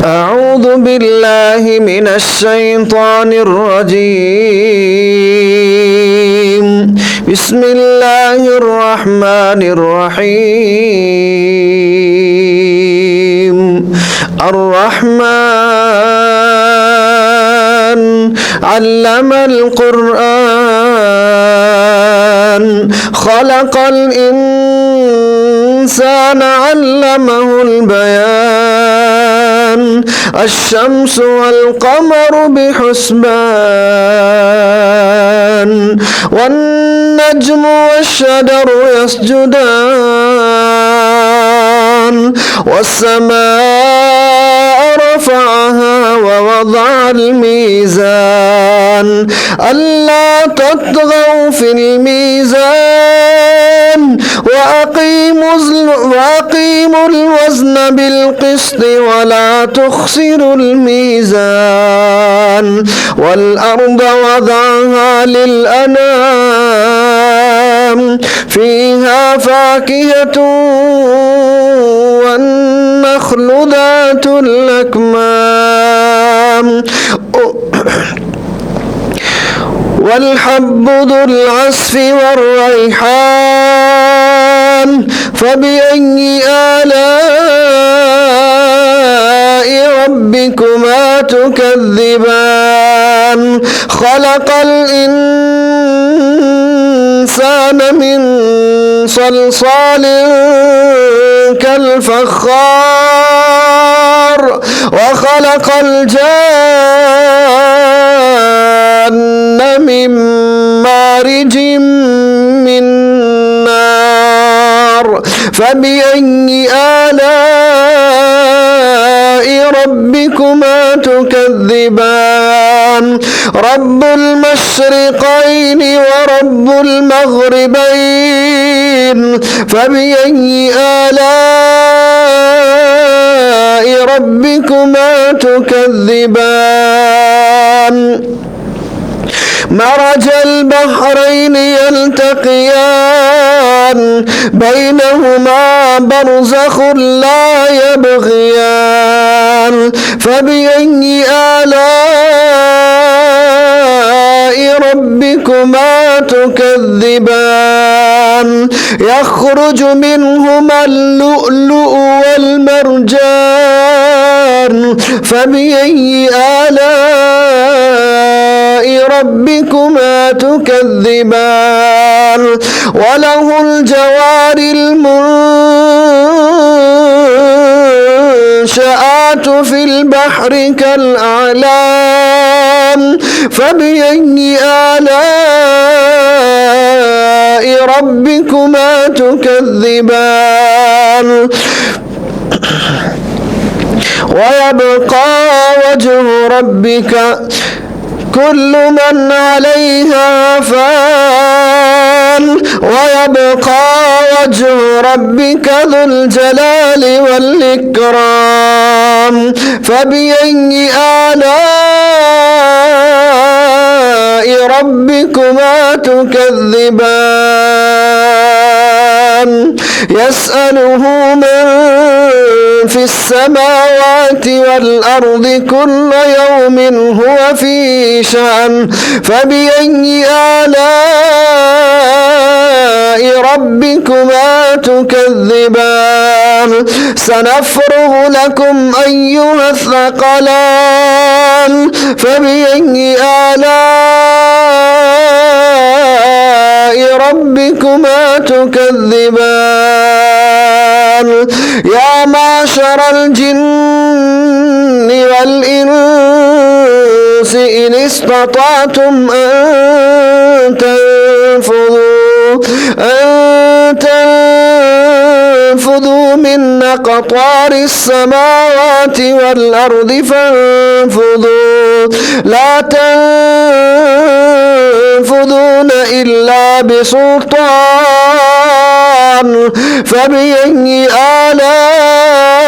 أعوذ بالله من الشيطان الرجيم. بسم الله الرحمن الرحيم. الرحمن علم القرآن خلق الإنسان علمه البيان الشمس والقمر بحسبان والنجم والشجر يسجدان والسماء رفعها ووضع الميزان ألا تطغوا في الميزان وأقيموا الوزن بالقسط ولا تخسروا الميزان والأرض وضعها للأنام فيها فاكهة والنخل ذات الأكمام والحب ذو العصف والريحان فبأي آلاء ربكما تكذبان خلق الإنسان من صلصال كالفخار وخلق الجان من مارج من نار فبأي آلاء ربكما تكذبان رب المشرقين ورب المغربين فبأي آلاء ربكما تكذبان مرج البحرين يلتقيان بينهما برزخ لا يبغيان فبأي آلاء ربكما تكذبان يخرج منهما اللؤلؤ والمرجان فبأي آلاء ربكما تكذبان وله الجوار المنشآت في البحر كالأعلام فبأي آلاء ربكما تكذبان ويبقى وجه ربك كل من عليها فان ويبقى وجه ربك ذو الجلال والإكرام فبأي آلاء ربكما تكذبان يسأله من في السماوات والأرض كل يوم هو في شأن فبأي آلاء ربكما تكذبان سنفرغ لكم أيها الثقلان فبأي آلاء ربكما تكذبان يا معشر الجن والإنس إن استطعتم أن تنفذوا من أقطار السماوات والأرض فانفذوا لا تنفذون إلا بسلطان فبأي آلاء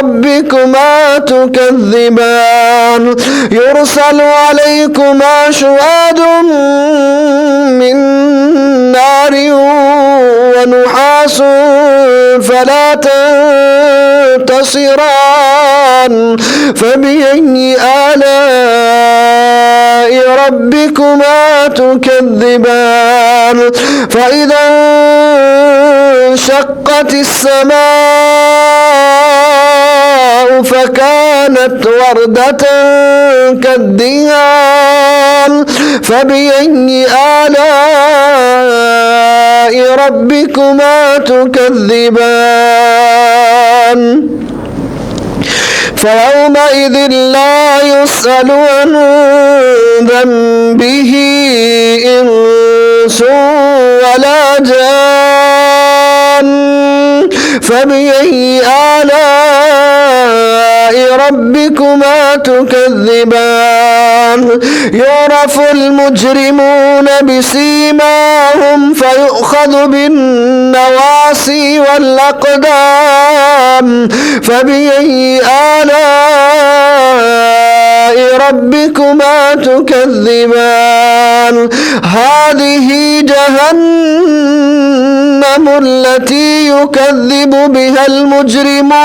ربكما تكذبان يرسل عليكما شواظ من نار ونحاس فلا تنتصران فبأي آلاء ربكما تكذبان فإذا انشقت السماء فكانت وردة كالدهان فبأي آلاء ربكما تكذبان فيومئذ لا يسأل عن ذنبه إنس ولا جان فبأي آلاء ربكما تكذبان يعرف المجرمون بسيماهم فيؤخذ بالنواصي والأقدام فبأي آلاء ربكما تكذبان هذه جهنم التي يكذب بها المجرمون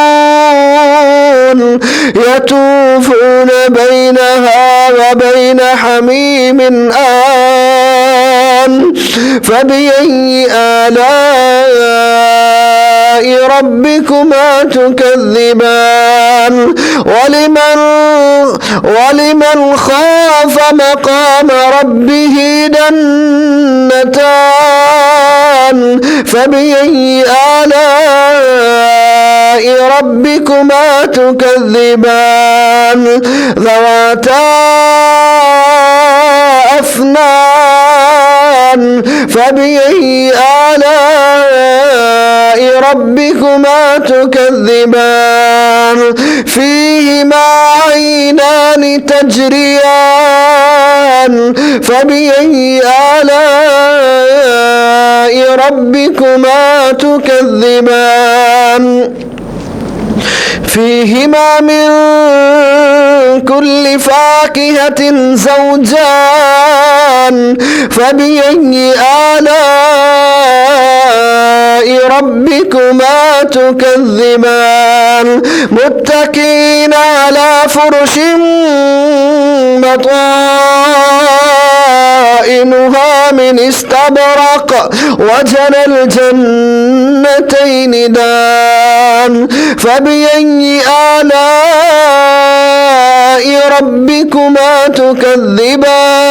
يطوفون بينها وبين حميم آن فبأي آلاء ربكما تكذبان ولمن خاف مقام ربه جنتان فبأي آلاء ربكما تكذبان ذواتا أفنان فبأي آلاء ربكما تكذبان فيهما عينان تجريان فبأي آلاء ربكما تكذبان فيهما من كل فاكهة زوجان فبأي آلاء ربكما تكذبان متكئين على فرش بطائنها من استبرق وجنى الجنتين دان فبأي آلاء ربكما تكذبان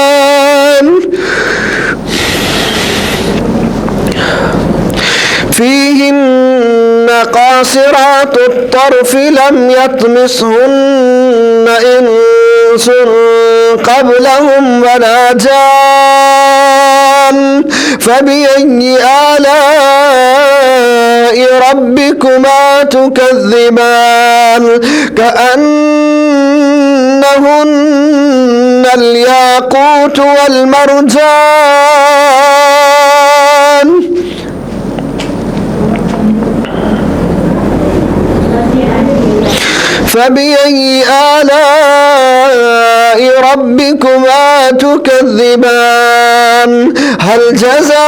فيهن قاصرات الطرف لم يطمثهن إنس قبلهم ولا جان فبأي آلاء ربكما تكذبان كأنهن الياقوت والمرجان فبأي آلاء ربكما تكذبان هل جزاء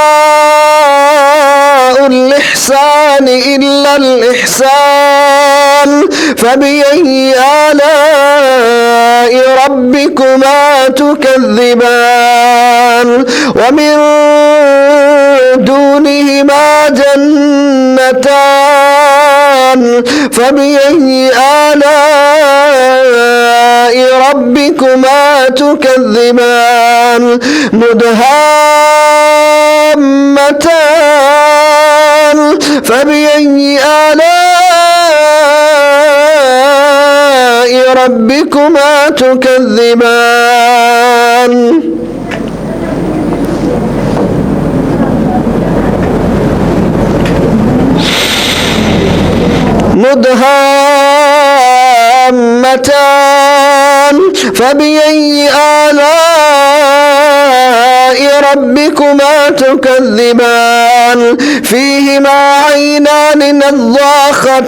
الإحسان إلا الإحسان فبأي آلاء ربكما تكذبان ومن دونهما جنتان فبأي آلاء ربكما تكذبان مدهامتان فبأي آلاء ربكما تكذبان مدهامتان فبأي آلاء ربكما تكذبان فيهما عينان نضاختان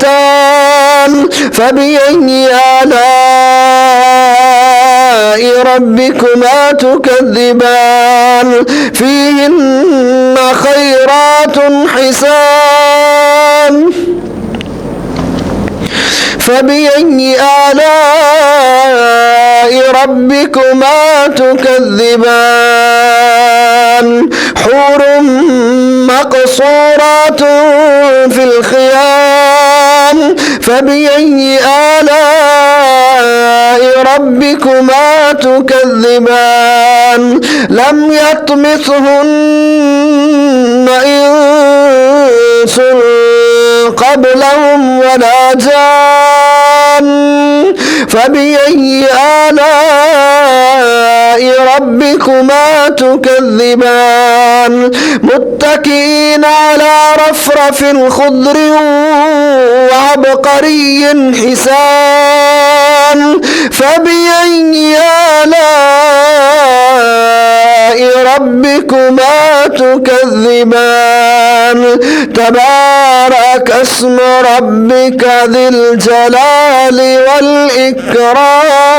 فبأي آلاء ربكما تكذبان فيهن خيرات حسان فبأي آلاء ربكما تكذبان حور مقصورات في الخيام فبأي آلاء ربكما تكذبان لم يطمثهن إنس قبلهم ولا جان فبأي آلاء ربكما تكذبان متكئين على رفرف خضر وعبقري حسان فبأي آلاء ربكما تكذبان تبارك اسم ربك ذي الجلال والإكرام